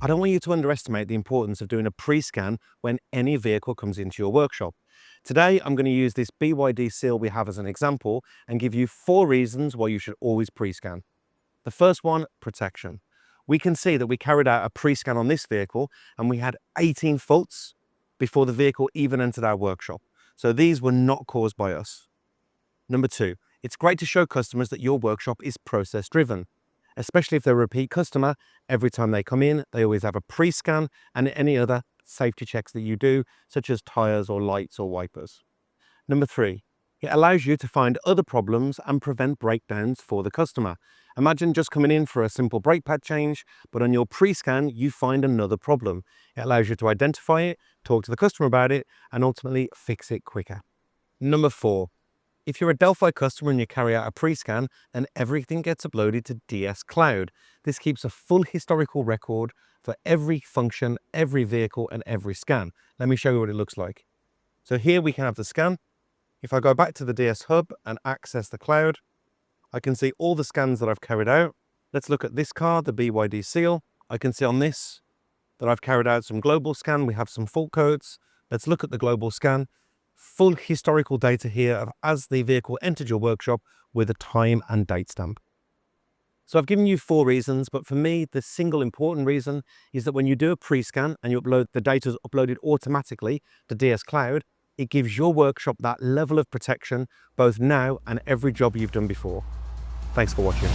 I don't want you to underestimate the importance of doing a pre-scan when any vehicle comes into your workshop. Today, I'm going to use this BYD Seal we have as an example and give you 4 reasons why you should always pre-scan. The first one, protection. We can see that we carried out a pre-scan on this vehicle and we had 18 faults before the vehicle even entered our workshop. So these were not caused by us. Number 2, it's great to show customers that your workshop is process driven. Especially if they're a repeat customer, every time they come in, they always have a pre-scan and any other safety checks that you do, such as tires or lights or wipers. Number 3, it allows you to find other problems and prevent breakdowns for the customer. Imagine just coming in for a simple brake pad change, but on your pre-scan, you find another problem. It allows you to identify it, talk to the customer about it, and ultimately fix it quicker. Number 4, if you're a Delphi customer and you carry out a pre-scan, then everything gets uploaded to DS Cloud. This keeps a full historical record for every function, every vehicle, and every scan. Let me show you what it looks like. So here we can have the scan. If I go back to the DS Hub and access the cloud, I can see all the scans that I've carried out. Let's look at this car, the BYD Seal. I can see on this that I've carried out some global scan. We have some fault codes. Let's look at the global scan. Full historical data here of as the vehicle entered your workshop with a time and date stamp. So I've given you 4 reasons, but for me, the single important reason is that when you do a pre-scan and you upload, the data is uploaded automatically to DS Cloud, it gives your workshop that level of protection both now and every job you've done before. Thanks for watching.